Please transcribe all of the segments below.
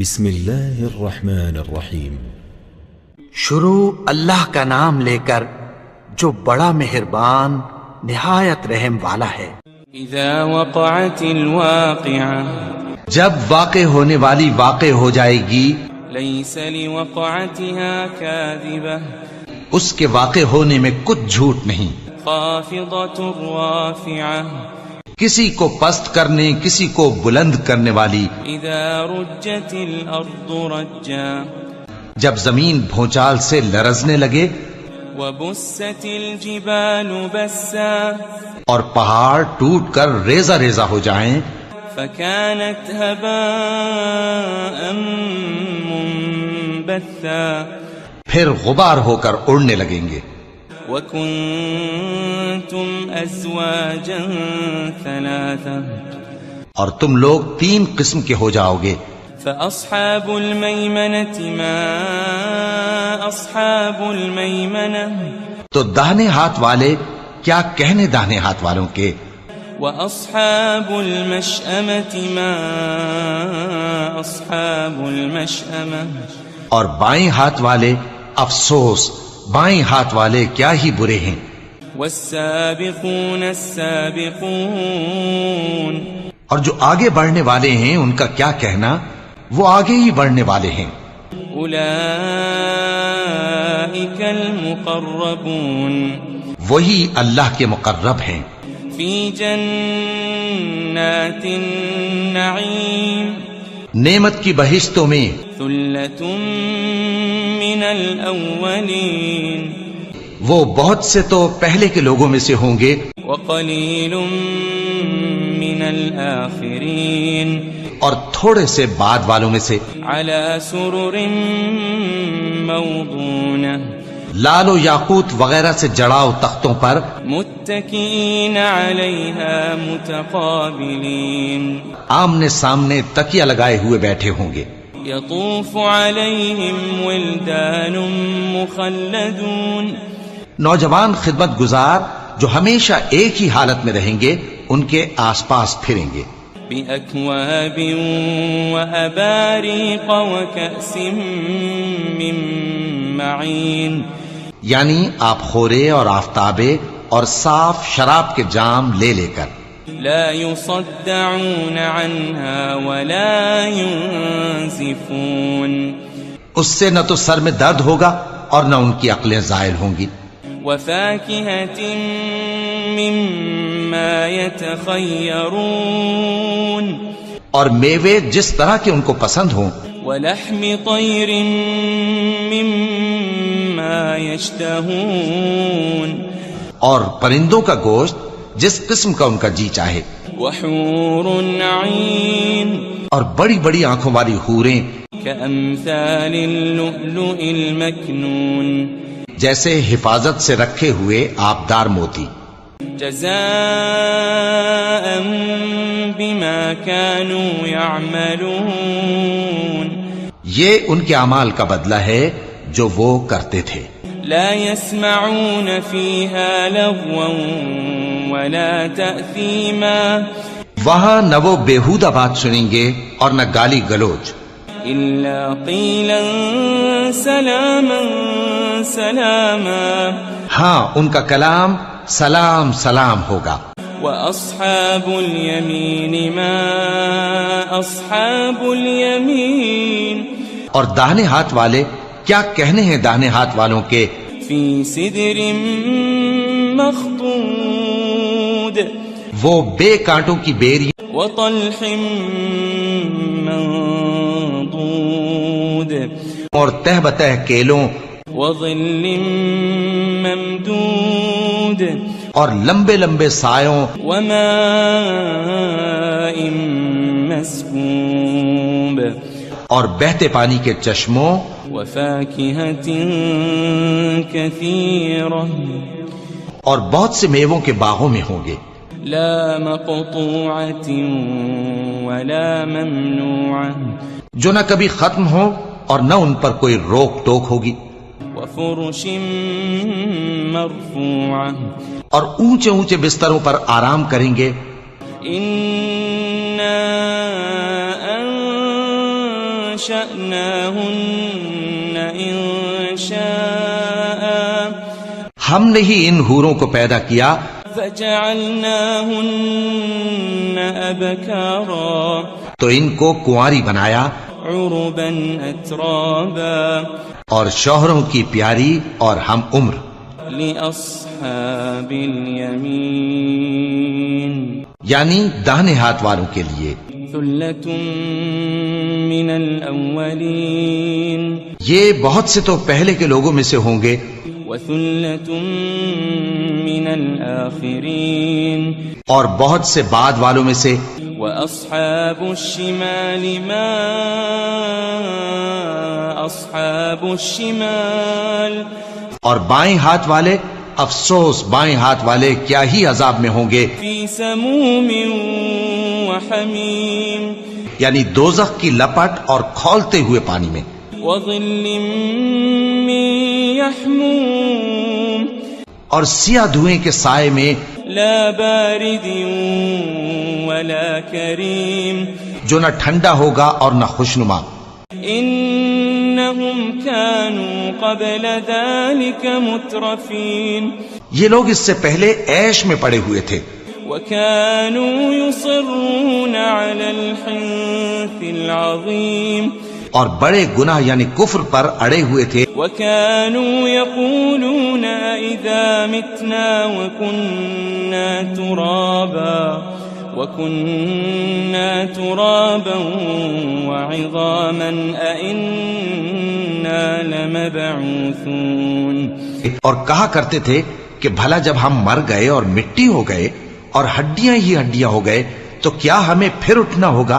بسم اللہ الرحمن الرحیم۔ شروع اللہ کا نام لے کر جو بڑا مہربان نہایت رحم والا ہے۔ اذا وقعت الواقعة، جب واقع ہونے والی واقع ہو جائے گی، ليس لوقعتها كاذبة، اس کے واقع ہونے میں کچھ جھوٹ نہیں، خافضة رافعة، کسی کو پست کرنے کسی کو بلند کرنے والی۔ اذا رجت الارض رجا، جب زمین بھونچال سے لرزنے لگے، وبست الجبال بسا، اور پہاڑ ٹوٹ کر ریزہ ریزہ ہو جائیں، فكانت هباء منبثا، پھر غبار ہو کر اڑنے لگیں گے۔ وكنتم ازواجا ثلاثا، اور تم لوگ 3 قسم کے ہو جاؤ گے۔ فاصحاب الميمنة ما اصحاب الميمنة، تو داہنے ہاتھ والے کیا کہنے داہنے ہاتھ والوں کے، واصحاب المشأمة ما اصحاب المشأمة، اور بائیں ہاتھ والے افسوس، بائیں ہاتھ والے کیا ہی برے ہیں۔ والسابقون السابقون، اور جو آگے بڑھنے والے ہیں ان کا کیا کہنا، وہ آگے ہی بڑھنے والے ہیں۔ اولئک المقربون، وہی اللہ کے مقرب ہیں۔ فی جنات النعیم، نعمت کی بہشتوں میں، ثلۃ من الاولین، وہ بہت سے تو پہلے کے لوگوں میں سے ہوں گے، وقلیل من الآخرین، اور تھوڑے سے بعد والوں میں سے۔ علی سرر موضونہ، لال و یاقوت وغیرہ سے جڑاؤ تختوں پر، متکئین علیہا متقابلین، آمنے سامنے تکیہ لگائے ہوئے بیٹھے ہوں گے۔ یطوف علیہم ولدان مخلدون، نوجوان خدمت گزار جو ہمیشہ ایک ہی حالت میں رہیں گے ان کے آس پاس پھریں گے۔ بأکواب وأباریق وکأس من معین، یعنی آپ خورے اور آفتابے اور صاف شراب کے جام لے لے کر۔ لا يصدعون عنها ولا ينزفون، اس سے نہ تو سر میں درد ہوگا اور نہ ان کی عقلیں زائل ہوں گی۔ وفاكهة مما يتخيرون، اور میوے جس طرح کے ان کو پسند ہوں، ولحم طير مما يشتهون، اور پرندوں کا گوشت جس قسم کا ان کا جی چاہے، وحور عين، اور بڑی بڑی آنکھوں والی حوریں كأمثال اللؤلؤ المكنون، جیسے حفاظت سے رکھے ہوئے آبدار موتی۔ جزاء بما كانوا يعملون، یہ ان کے اعمال کا بدلہ ہے جو وہ کرتے تھے۔ لا يسمعون فيها لغوا ولا تأثيما، وہاں نہ وہ بیہودہ بات سنیں گے اور نہ گالی گلوچ، إلا قيلا سلاما سلاما، ہاں ان کا کلام سلام سلام ہوگا۔ وأصحاب اليمين ما أصحاب اليمين، اور داہنے ہاتھ والے کیا کہنے ہیں داہنے ہاتھ والوں کے، في سدر مخضود، وہ بے کانٹوں کی بیری وطلح منضود، اور تہ بتہ کیلوں وظل ممدود، اور لمبے لمبے سایوں، وماء مسكوب، اور بہتے پانی کے چشموں، وفاكهة كثيرة، اور بہت سے میووں کے باغوں میں ہوں گے۔ لا مقطوعة ولا ممنوعة، جو نہ کبھی ختم ہو اور نہ ان پر کوئی روک ٹوک ہوگی۔ وفرش مرفوعة، اور اونچے اونچے بستروں پر آرام کریں گے۔ وأنشأناهن إنشاء ہم نے ہی ان حوروں کو پیدا کیا فجعلناهن أبكارا تو ان کو کنواری بنایا عربا أترابا اور شوہروں کی پیاری اور ہم عمر لأصحاب اليمين یعنی داہنے ہاتھ والوں کے لیے ثلة من الأولين یہ بہت سے تو پہلے کے لوگوں میں سے ہوں گے وثلة من الآخرين اور بہت سے بعد والوں میں سے وأصحاب الشمال ما أصحاب الشمال اور بائیں ہاتھ والے افسوس بائیں ہاتھ والے کیا ہی عذاب میں ہوں گے في سموم وحميم یعنی دوزخ کی لپٹ اور کھولتے ہوئے پانی میں وظل من يحموم اور سیاہ دھوئیں کے سائے میں لا بارد ولا كريم جو نہ ٹھنڈا ہوگا اور نہ خوشنما إنهم كانوا قبل ذلك مترفين یہ لوگ اس سے پہلے عیش میں پڑے ہوئے تھے وكانوا يصرون على الحنث العظيم اور بڑے گناہ یعنی کفر پر اڑے ہوئے تھے وكانوا يقولون إذا متنا وكنا ترابا وعظاما أئنا لمبعوثون اور کہا کرتے تھے کہ بھلا جب ہم مر گئے اور مٹی ہو گئے اور ہڈیاں ہی ہڈیاں ہو گئے تو کیا ہمیں پھر اٹھنا ہوگا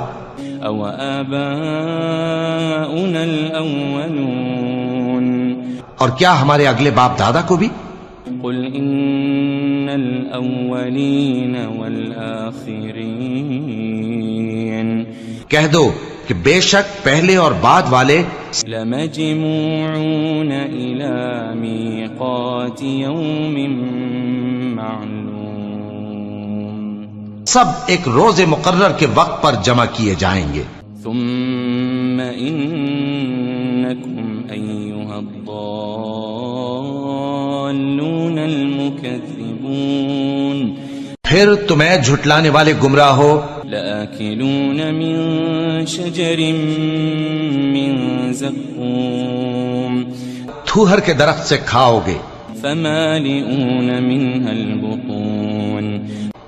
أو آباؤنا الأولون اور کیا ہمارے اگلے باپ دادا کو بھی قل إن الأولين والآخرين کہہ دو کہ بے شک پہلے اور بعد والے لمجموعون إلى ميقات يوم معلوم سب ایک روز مقرر کے وقت پر جمع کیے جائیں گے ثم إنكم أيها الضالون المكذبون پھر تمہیں جھٹلانے والے گمراہ ہو لآكلون من شجر من زقوم تھوہر کے درخت سے کھاؤ گے فمالئون منها البطون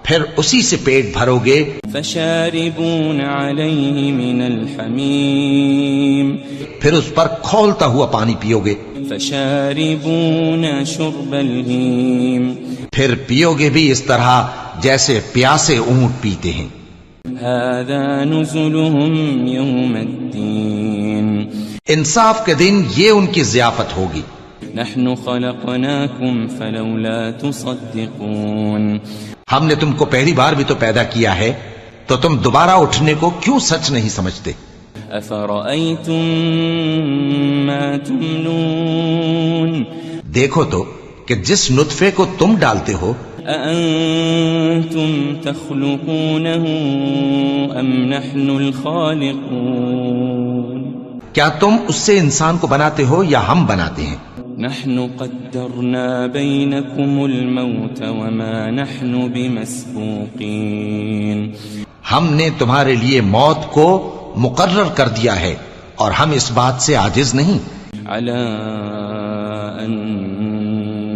پھر اسی سے پیٹ بھرو گے فشاربون عليه من الحميم پھر اس پر کھولتا ہوا پانی پیو گے فشاربون شرب الهيم پھر پیو گے بھی اس طرح جیسے پیاسے اونٹ پیتے ہیں هذا نزلهم يوم الدين انصاف کے دن یہ ان کی ضیافت ہوگی نحن خلقناكم فلولا تصدقون ہم نے تم کو پہلی بار بھی تو پیدا کیا ہے تو تم دوبارہ اٹھنے کو کیوں سچ نہیں سمجھتے أفرأيتم ما تمنون دیکھو تو کہ جس نطفے کو تم ڈالتے ہو أأنتم تخلقونه أم نحن الخالقون کیا تم اس سے انسان کو بناتے ہو یا ہم بناتے ہیں نحن قدرنا بينكم الموت وما نحن بمسبوقين ہم نے تمہارے لیے موت کو مقرر کر دیا ہے اور ہم اس بات سے عاجز نہیں على أن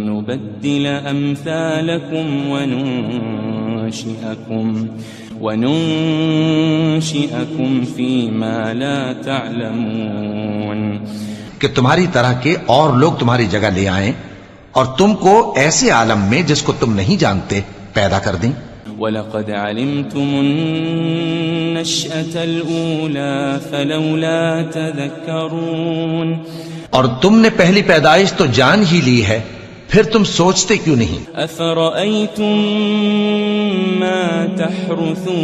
نبدل أمثالكم وننشئكم فيما لا تعلمون کہ تمہاری طرح کے اور لوگ تمہاری جگہ لے آئیں اور تم کو ایسے عالم میں جس کو تم نہیں جانتے پیدا کر دیں وَلَقَدْ عَلِمْتُمُ النَّشْأَةَ الْأُولَى فَلَوْلَا تَذَكَّرُونَ اور تم نے پہلی پیدائش تو جان ہی لی ہے پھر تم سوچتے کیوں نہیں أَفَرَأَيْتُم مَّا تَحْرُثُونَ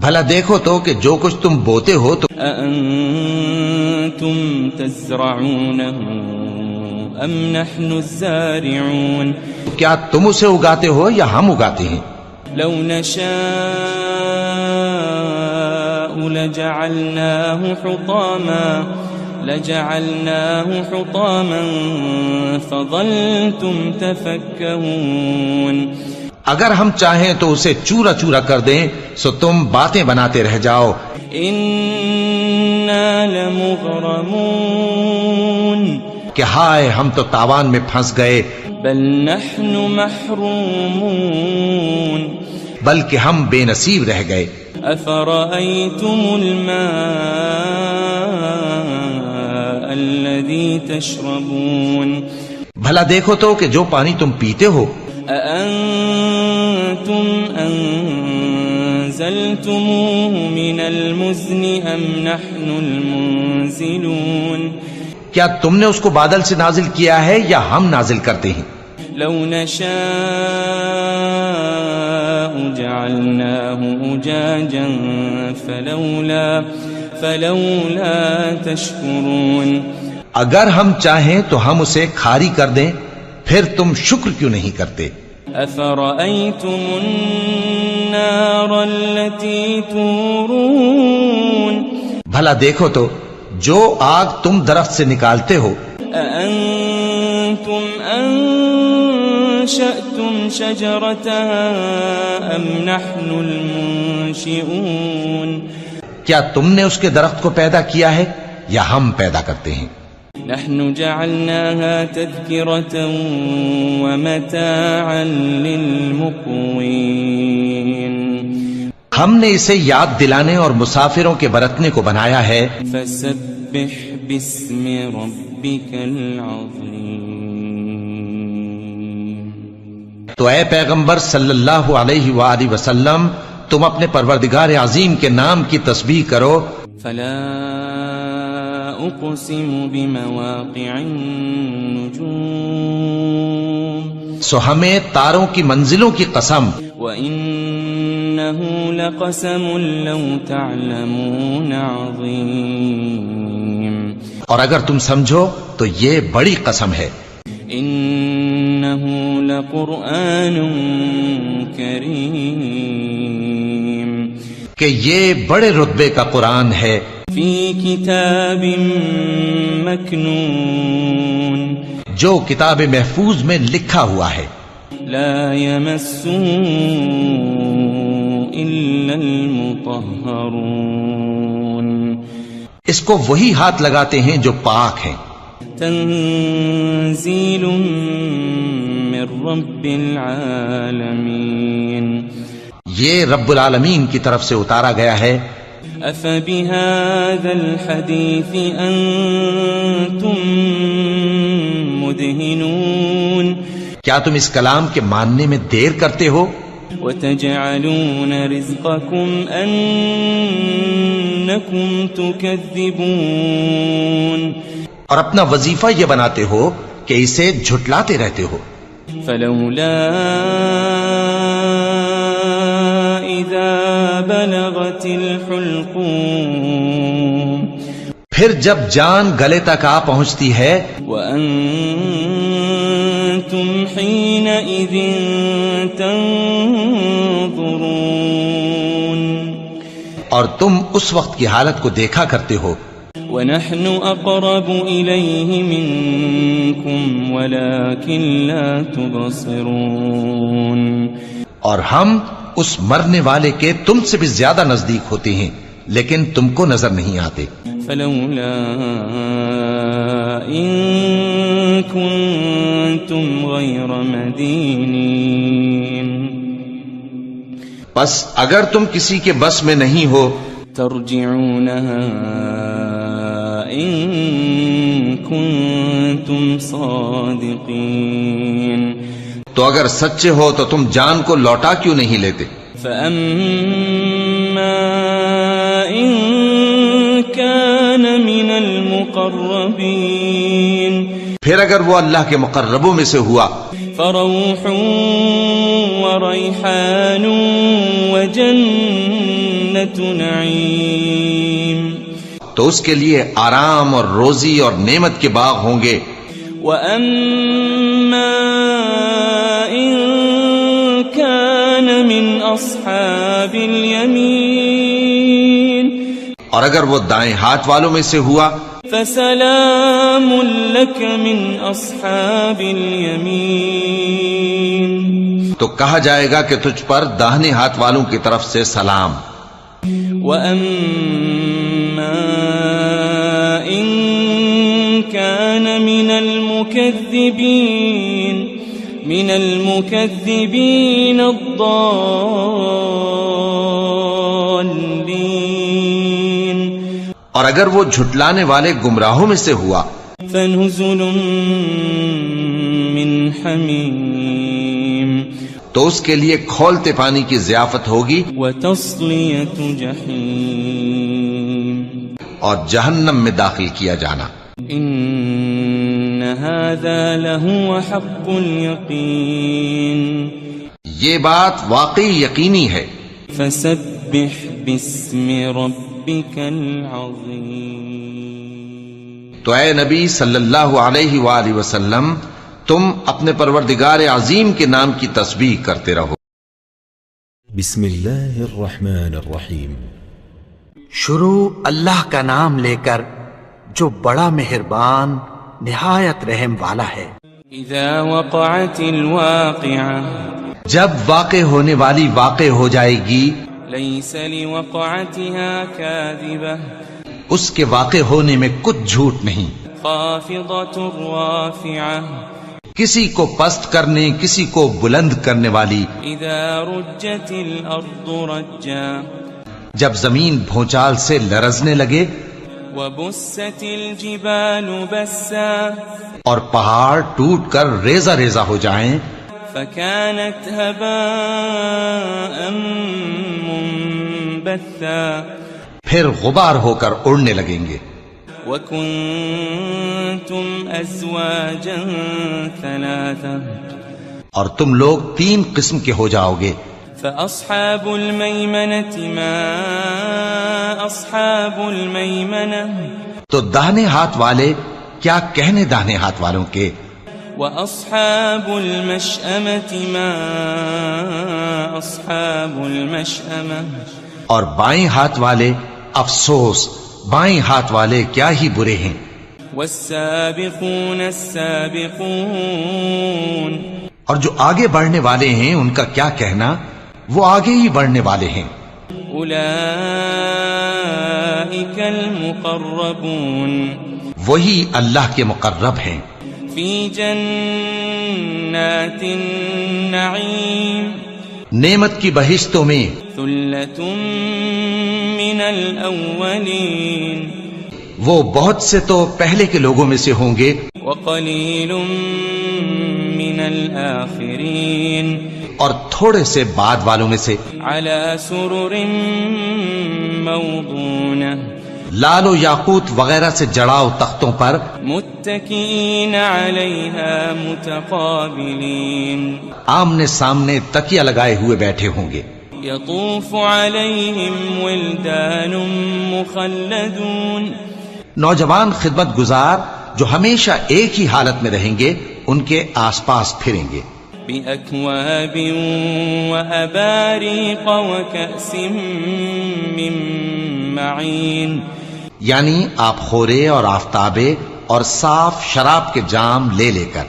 بھلا دیکھو تو کہ جو کچھ تم بوتے ہو تو أَأَنتُمْ تَزْرَعُونَهُ أَمْ نَحْنُ الزَّارِعُونَ کیا تم اسے اگاتے ہو یا ہم اگاتے ہیں لو نشاء لجعلناه حطاما فظلتم تفكهون. اگر ہم چاہیں تو اسے چورا چورا کر دیں سو تم باتیں بناتے رہ جاؤ. انا لمغرمون. کہ ہائے ہم تو تاوان میں پھنس گئے. بل نحن محرومون. بلکہ ہم بے نصیب رہ گئے. افرأيتم الماء الذي تشربون. بھلا دیکھو تو کہ جو پانی تم پیتے ہو. أأنتم أنزلتموه من المزن أم نحن المنزلون. کیا تم نے اس کو بادل سے نازل کیا ہے یا ہم نازل کرتے ہیں؟ لو نشاء جعلناه أجاجا فلولا تشكرون. اگر ہم چاہیں تو ہم اسے کھاری کر دیں پھر تم شکر کیوں نہیں کرتے؟ أفرأيتم النار التي تورون. بھلا دیکھو تو جو آگ تم درخت سے نکالتے ہو. أأنتم أنشأتم شجرتها أم نحن المنشئون. کیا تم نے اس کے درخت کو پیدا کیا ہے یا ہم پیدا کرتے ہیں؟ نحن جعلناها تذكرة ومتاعا للمقوين. ہم نے اسے یاد دلانے اور مسافروں کے برتنے کو بنایا ہے. فسبح باسم ربك العظيم. تو اے پیغمبر صلی اللہ علیہ وآلہ وسلم تم اپنے پروردگار عظیم کے نام کی تسبیح کرو. فلا اقسم بمواقع النجوم. سو ہمیں تاروں کی منزلوں کی قسم. وَإِنَّهُ لَقَسَمٌ لَوْ تَعْلَمُونَ عَظِيمٌ. اور اگر تم سمجھو تو یہ بڑی قسم ہے. إِنَّهُ لَقُرْآنٌ كَرِيمٌ. کہ یہ بڑے رتبے کا قرآن ہے. فِي كِتَابٍ مَكْنُونٍ. جو کتاب محفوظ میں لکھا ہوا ہے. لا يمسه إلا المطهرون. اس کو وہی ہاتھ لگاتے ہیں جو پاک ہیں. تنزيل من رب العالمين. یہ رب العالمین کی طرف سے اتارا گیا ہے. أفبهذا الحديث أنتم مدهنون. کیا تم اس کلام کے ماننے میں دیر کرتے ہو؟ وتجعلون رزقكم أنكم تكذبون. اور اپنا وظیفہ یہ بناتے ہو کہ اسے جھٹلاتے رہتے ہو. فلولا إذا بلغت الحلقوم. پھر جب جان گلے تک آ پہنچتی ہے. وأنتم حينئذ تنظرون. اور تم اس وقت کی حالت کو دیکھا کرتے ہو. ونحن أقرب إليه منكم ولكن لا تبصرون. اور ہم اس مرنے والے کے تم سے بھی زیادہ نزدیک ہوتے ہیں لیکن تم کو نظر نہیں آتے. فلولا إن كنتم غير مدينين. بس اگر تم کسی کے بس میں نہیں ہو ترجعونها إن كنتم صادقين. تو اگر سچے ہو تو تم جان کو لوٹا کیوں نہیں لیتے؟ فأما إن كان من المقربين. پھر اگر وہ اللہ کے مقربوں میں سے ہوا فروح وريحان وجنة نعيم. تو اس کے لیے آرام اور روزی اور نعمت کے باغ ہوں گے. وأما إن كان من أصحاب اليمين اگر وہ دائیں ہاتھ والوں میں سے ہوا فسلام لك من اصحاب اليمين، تو کہا جائے گا کہ تجھ پر داہنے ہاتھ والوں کی طرف سے سلام. وَأَمَّا إِن كَانَ مِنَ الْمُكَذِّبِينَ الضَّالِّينَ، اور اگر وہ جھٹلانے والے گمراہوں میں سے ہوا فَنُزُلٌ مِّنْ حَمِيمٍ، تو اس کے لیے کھولتے پانی کی ضیافت ہوگی وَتَصْلِيَةُ جَحِيمٍ، اور جہنم میں داخل کیا جانا. إِنَّ هَذَا لَهُوَ حَقُّ الْيَقِينِ، یہ بات واقعی یقینی ہے. فَسَبِّحْ بِاسْمِ رَبِّكَ الْعَظِيمِ، تو اے نبی صلی اللہ علیہ وآلہ وسلم تم اپنے پروردگار عظیم کے نام کی تسبیح کرتے رہو. بسم اللہ الرحمن الرحیم. شروع اللہ کا نام لے کر جو بڑا مہربان نہایت رحم والا ہے. اذا وقعت الواقعة، جب واقع ہونے والی واقع ہو جائے گی، ليس لوقعتها كاذبة، اس کے واقع ہونے میں کچھ جھوٹ نہیں. خافضة رافعة، کسی کو پست کرنے کسی کو بلند کرنے والی. اذا رجت الارض رجا، جب زمین بھونچال سے لرزنے لگے، وبست الجبال بسا، اور پہاڑ ٹوٹ کر ریزہ ریزہ ہو جائیں، فكانت هباء منبثا، پھر غبار ہو کر اڑنے لگیں گے. وكنتم ازواجا ثلاثا، اور تم لوگ 3 قسم کے ہو جاؤ گے. فأصحاب الميمنة ما أصحاب الميمنة، تو داہنے ہاتھ والے کیا کہنے داہنے ہاتھ والوں کے. وأصحاب المشأمة ما أصحاب المشأمة، اور بائیں ہاتھ والے افسوس بائیں ہاتھ والے کیا ہی برے ہیں. والسابقون السابقون، اور جو آگے بڑھنے والے ہیں ان کا کیا کہنا، وہ آگے ہی بڑھنے والے ہیں. أولئك المقربون، وہی اللہ کے مقرب ہیں. في جنات النعيم، نعمت کی بہشتوں میں. ثلة من الأولين، وہ بہت سے تو پہلے کے لوگوں میں سے ہوں گے، وقليل من الآخرين، اور تھوڑے سے بعد والوں میں سے. على سرر موضونة، لال و یاقوت وغیرہ سے جڑاؤ تختوں پر. متكئين عليها متقابلين، آمنے سامنے تکیہ لگائے ہوئے بیٹھے ہوں گے. يطوف عليهم ولدان مخلدون، نوجوان خدمت گزار جو ہمیشہ ایک ہی حالت میں رہیں گے ان کے آس پاس پھریں گے. بأكواب وأباريق وكأس من معين، یعنی آپ خورے اور آفتابے اور صاف شراب کے جام لے لے کر.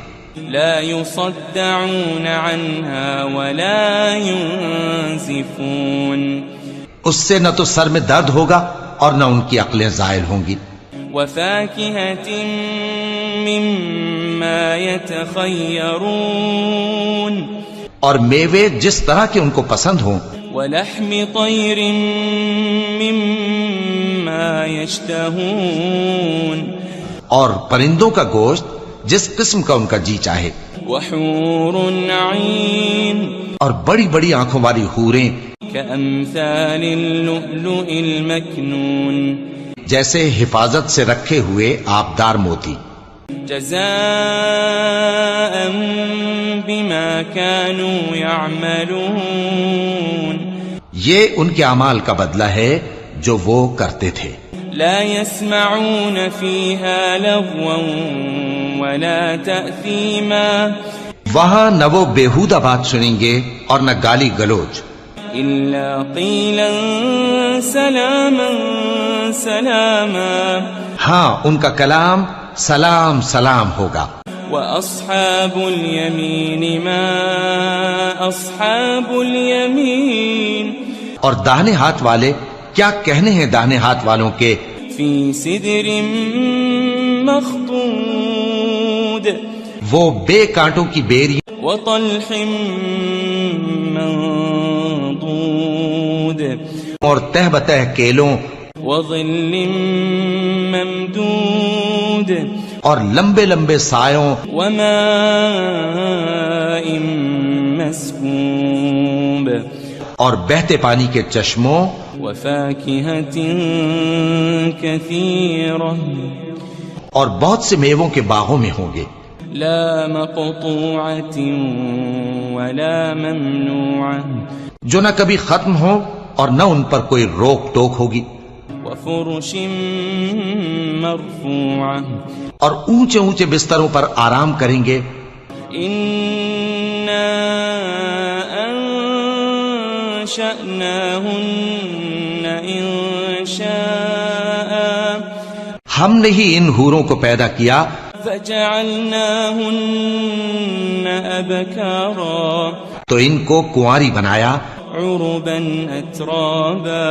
لا يصدعون عنها ولا ينزفون، اس سے نہ تو سر میں درد ہوگا اور نہ ان کی عقلیں زائل ہوں گی. وفاكهة مما يتخيرون، اور میوے جس طرح کے ان کو پسند ہوں. ولحم طير مما يشتهون، اور پرندوں کا گوشت جس قسم کا ان کا جی چاہے. وحور عين، اور بڑی بڑی آنکھوں والی حوریں كأمثال اللؤلؤ المكنون، جیسے حفاظت سے رکھے ہوئے آبدار موتی. جزاء بما كانوا يعملون، یہ ان کے اعمال کا بدلہ ہے جو وہ کرتے تھے. لا يسمعون فيها لغوا ولا تأثيما، وہاں نہ وہ بیہودہ بات سنیں گے اور نہ گالی گلوچ. إلا قيلا سلاما سلاما ہاں ان کا کلام سلام سلام ہوگا. وأصحاب اليمين ما أصحاب اليمين اور داہنے ہاتھ والے کیا کہنے ہیں داہنے ہاتھ والوں کے. في سدر مخضود وہ بے کانٹوں کی بیری وطلح منضود اور تہ بتہ کیلوں وظل ممدود اور لمبے لمبے سایوں وماء مسكوب اور بہتے پانی کے چشموں وفاكهة كثيرة اور بہت سے میووں کے باغوں میں ہوں گے. لا مقطوعة ولا ممنوعة جو نہ کبھی ختم ہو اور نہ ان پر کوئی روک ٹوک ہوگی. وفرش مرفوعة اور اونچے اونچے بستروں پر آرام کریں گے. إنا أنشأناهن إنشاء ہم نے ہی ان حوروں کو پیدا کیا فجعلناهن أبكارا تو ان کو کنواری بنایا عربا أترابا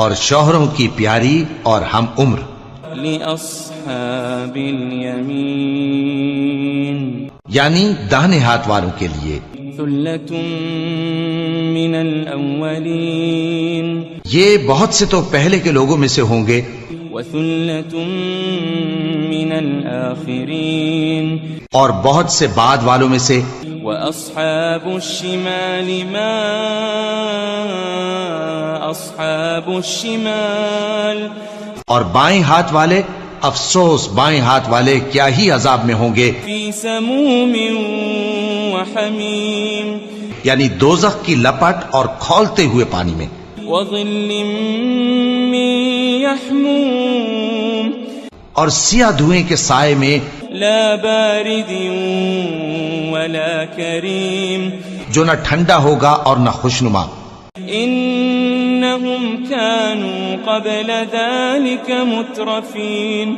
اور شوہروں کی پیاری اور ہم عمر. لأصحاب اليمين یعنی داہنے ہاتھ والوں کے لیے. ثلة من الأولين یہ بہت سے تو پہلے کے لوگوں میں سے ہوں گے وثلة من الآخرين اور بہت سے بعد والوں میں سے. وأصحاب الشمال ما أصحاب الشمال اور بائیں ہاتھ والے افسوس بائیں ہاتھ والے کیا ہی عذاب میں ہوں گے. في سموم وحميم یعنی دوزخ کی لپٹ اور کھولتے ہوئے پانی میں. وظل من يحموم اور سیاہ دھوئیں کے سائے میں لا بارد ولا كريم جو نہ ٹھنڈا ہوگا اور نہ خوشنما. إنهم كانوا قبل ذلك مترفين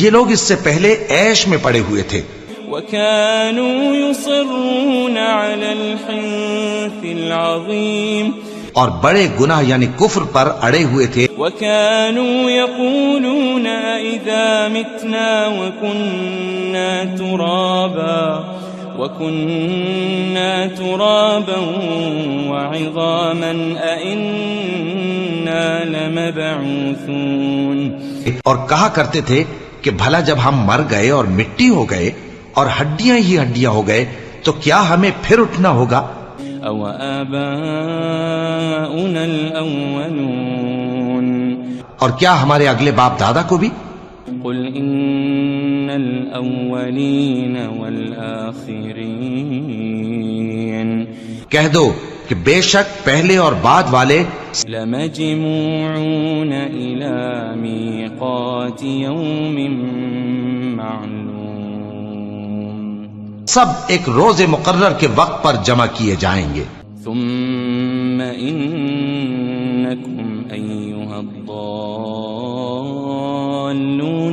یہ لوگ اس سے پہلے عیش میں پڑے ہوئے تھے وكانوا يصرون على الحنث العظيم اور بڑے گناہ یعنی کفر پر اڑے ہوئے تھے. وكانوا يقولون إذا متنا وكنا ترابا وعظاما أئنا لمبعوثون اور کہا کرتے تھے کہ بھلا جب ہم مر گئے اور مٹی ہو گئے اور ہڈیاں ہی ہڈیاں ہو گئے تو کیا ہمیں پھر اٹھنا ہوگا. أو آباؤنا الأولون اور کیا ہمارے اگلے باپ دادا کو بھی. قل إن الأولين والآخرين کہہ دو کہ بے شک پہلے اور بعد والے لمجموعون إلى ميقات يوم معلوم سب ایک روز مقرر کے وقت پر جمع کیے جائیں گے. ثم إنكم أيها الضالون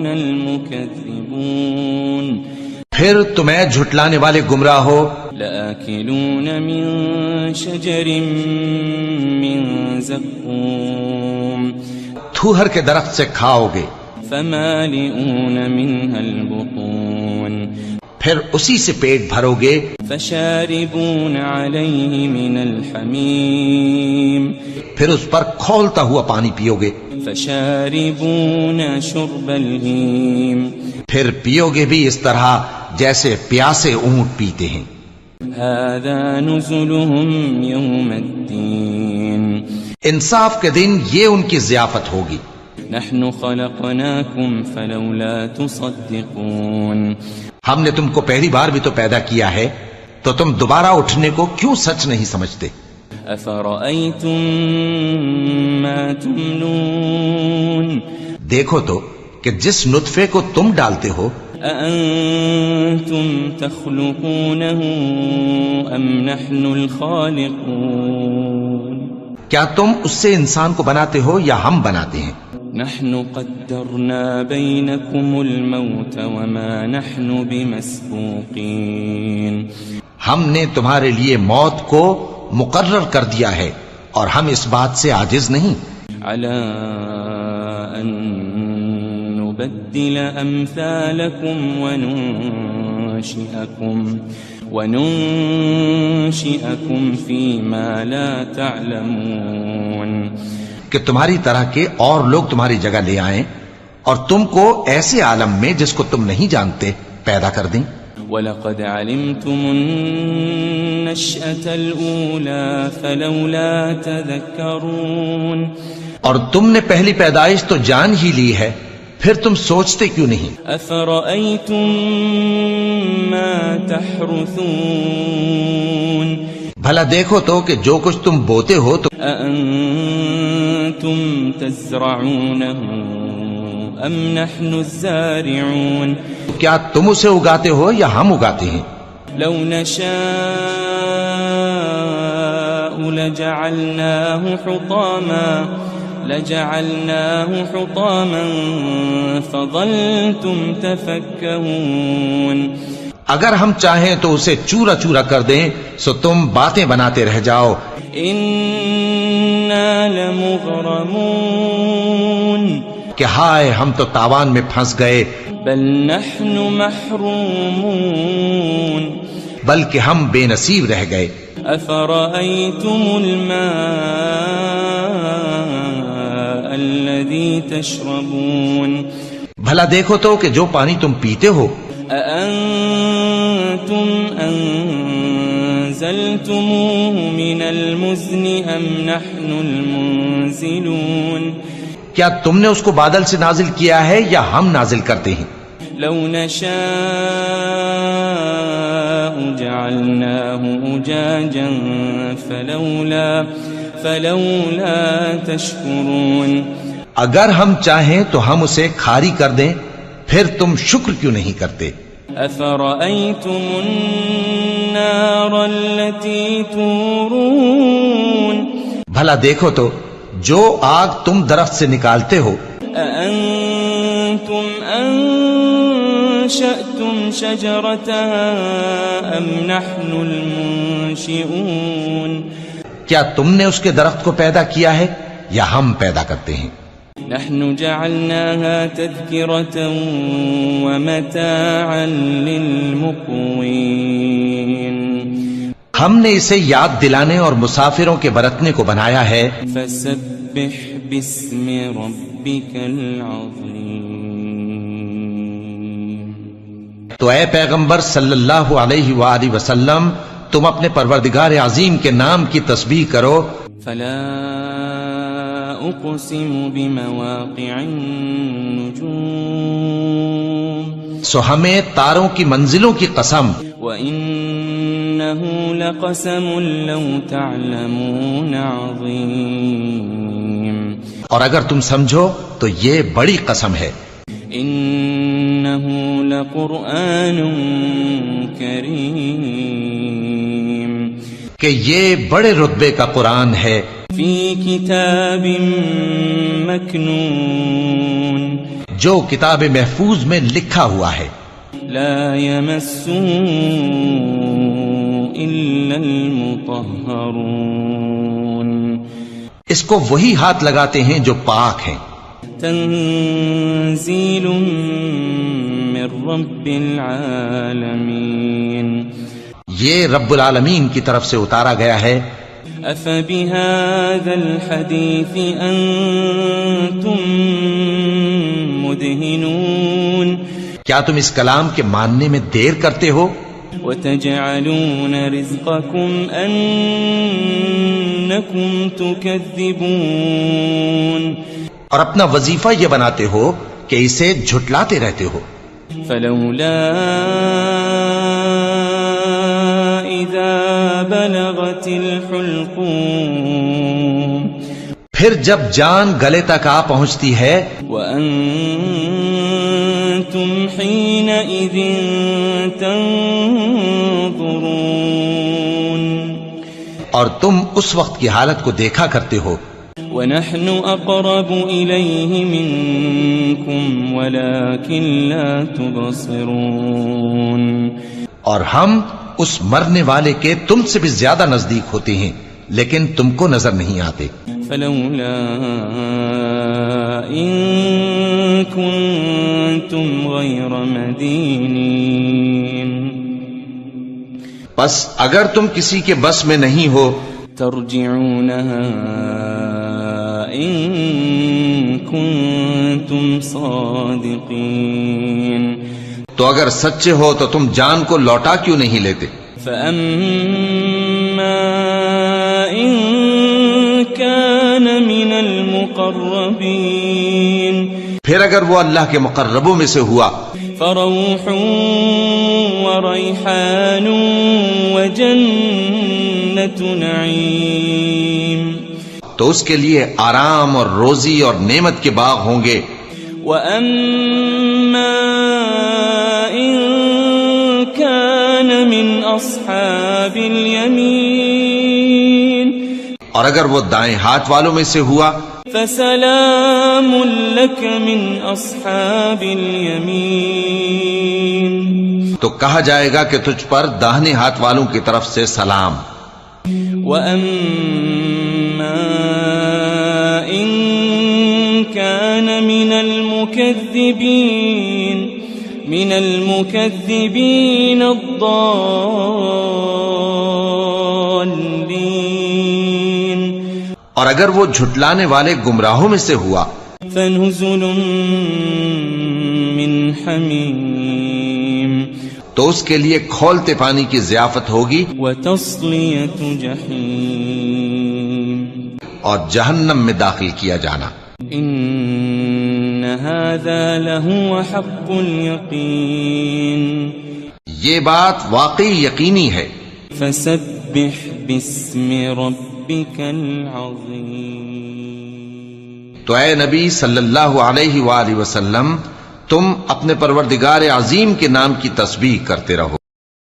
المكذبون پھر تمہیں جھٹلانے والے گمراہ ہو لآكلون من شجر من زقوم تھوہر کے درخت سے کھاؤ گے فمالئون منها البطون پھر اسی سے پیٹ بھرو گے فشاربون عليه من الحميم پھر اس پر کھولتا ہوا پانی پیو گے فشاربون شرب الهيم پھر پیو گے بھی اس طرح جیسے پیاسے اونٹ پیتے ہیں. هذا نزلهم يوم الدين انصاف کے دن یہ ان کی ضیافت ہوگی. نحن خلقناكم فلولا تصدقون ہم نے تم کو پہلی بار بھی تو پیدا کیا ہے تو تم دوبارہ اٹھنے کو کیوں سچ نہیں سمجھتے. أفرأيتم ما تمنون دیکھو تو کہ جس نطفے کو تم ڈالتے ہو أأنتم تخلقونه أم نحن الخالقون کیا تم اس سے انسان کو بناتے ہو یا ہم بناتے ہیں؟ نحن قدرنا بينكم الموت وما نحن بمسبوقين ہم نے تمہارے لیے موت کو مقرر کر دیا ہے اور ہم اس بات سے عاجز نہیں على أن نبدل أمثالكم وننشئكم فيما لا تعلمون کہ تمہاری طرح کے اور لوگ تمہاری جگہ لے آئیں اور تم کو ایسے عالم میں جس کو تم نہیں جانتے پیدا کر دیں. وَلَقَدْ عَلِمْتُمُ النَّشْأَةَ الْأُولَى فَلَوْلَا تَذَكَّرُونَ اور تم نے پہلی پیدائش تو جان ہی لی ہے، پھر تم سوچتے کیوں نہیں؟ أَفَرَأَيْتُم مَّا تَحْرُثُونَ بھلا دیکھو تو کہ جو کچھ تم بوتے ہو تو أَأَنتُمْ تَزْرَعُونَهُ أَمْ نَحْنُ الزَّارِعُونَ کیا تم اسے اگاتے ہو یا ہم اگاتے ہیں؟ لو نشاء لجعلناه حطاما فظلتم تفكهون اگر ہم چاہیں تو اسے چورا چورا کر دیں سو تم باتیں بناتے رہ جاؤ. إنا لمغرمون کہ ہائے ہم تو تاوان میں پھنس گئے، بل نحن محرومون بلکہ ہم بے نصیب رہ گئے. أفرأيتم الماء الذي تشربون بھلا دیکھو تو کہ جو پانی تم پیتے ہو أأنتم أنزلتموه من المزن أم نحن المنزلون کیا تم نے اس کو بادل سے نازل کیا ہے یا ہم نازل کرتے ہیں؟ لو نشاء جعلناه أجاجا فلولا تشكرون اگر ہم چاہیں تو ہم اسے کھاری کر دیں، پھر تم شکر کیوں نہیں کرتے؟ أفرأيتم النار التي تورون بھلا دیکھو تو جو آگ تم درخت سے نکالتے ہو أأنتم أنشأتم شجرتها أم نحن المنشئون کیا تم نے اس کے درخت کو پیدا کیا ہے یا ہم پیدا کرتے ہیں؟ نحن جعلناها تذكرة ومتاعا للمقوين ہم نے اسے یاد دلانے اور مسافروں کے برتنے کو بنایا ہے. فسبح باسم ربك العظيم تو اے پیغمبر صلی اللہ علیہ وآلہ وسلم تم اپنے پروردگار عظیم کے نام کی تسبیح کرو. فلا أقسم بمواقع النجوم سو ہمیں تاروں کی منزلوں کی قسم. وإنه لقسم لو تعلمون عظيم اور اگر تم سمجھو تو یہ بڑی قسم ہے. إنه لقرآن كريم کہ یہ بڑے رتبے کا قرآن ہے. في كتاب مكنون جو کتاب محفوظ میں لکھا ہوا ہے. لا يمسه إلا المطهرون اس کو وہی ہاتھ لگاتے ہیں جو پاک ہیں. تنزيل من رب العالمين یہ رب العالمین کی طرف سے اتارا گیا ہے. أفبهذا الحديث أنتم مدهنون کیا تم اس کلام کے ماننے میں دیر کرتے ہو؟ وتجعلون رزقكم أنكم تكذبون اور اپنا وظیفہ یہ بناتے ہو کہ اسے جھٹلاتے رہتے ہو. فلولا إذا بلغت الحلقوم پھر جب جان گلے تک آ پہنچتی ہے وأنتم حينئذ تنظرون اور تم اس وقت کی حالت کو دیکھا کرتے ہو وَنَحْنُ أَقْرَبُ إِلَيْهِ مِنْكُمْ وَلَكِنْ لَا تُبْصِرُونَ، اور ہم اس مرنے والے کے تم سے بھی زیادہ نزدیک ہوتے ہیں لیکن تم کو نظر نہیں آتے. فَلَوْلَا إِن كُنتُمْ غَيْرَ مَدِينِينَ، بس اگر تم کسی کے بس میں نہیں ہو ترجعونها إن كنتم صادقين، تو اگر سچے ہو تو تم جان کو لوٹا کیوں نہیں لیتے؟ فأما إن كان من المقربين، پھر اگر وہ اللہ کے مقربوں میں سے ہوا فروح وريحان وجنة نعيم، تو اس کے لیے آرام اور روزی اور نعمت کے باغ ہوں گے. وَأَمَّا إِن كَانَ مِنْ أَصْحَابِ الْيَمِينِ، اور اگر وہ دائیں ہاتھ والوں میں سے ہوا فَسَلَامٌ لَكَ مِنْ أَصْحَابِ الْيَمِينِ، تو کہا جائے گا کہ تجھ پر داہنے ہاتھ والوں کی طرف سے سلام. وَأَمَّا إِن كَانَ مِنَ الْمُكَذِّبِينَ الضَّالِّينَ، اور اگر وہ جھٹلانے والے گمراہوں میں سے ہوا فَنُزُلٌ مِّنْ حَمِيمٍ، تو اس کے لیے کھولتے پانی کی ضیافت ہوگی وَتَصْلِيَةُ جَحِيمٍ، اور جہنم میں داخل کیا جانا. إِنَّ هَذَا لَهُوَ حَقُّ الْيَقِينِ، یہ بات واقعی یقینی ہے. فَسَبِّحْ بِاسْمِ رَبِّكَ الْعَظِيمِ، تو اے نبی صلی اللہ علیہ وآلہ وسلم تم اپنے پروردگار عظیم کے نام کی تسبیح کرتے رہو.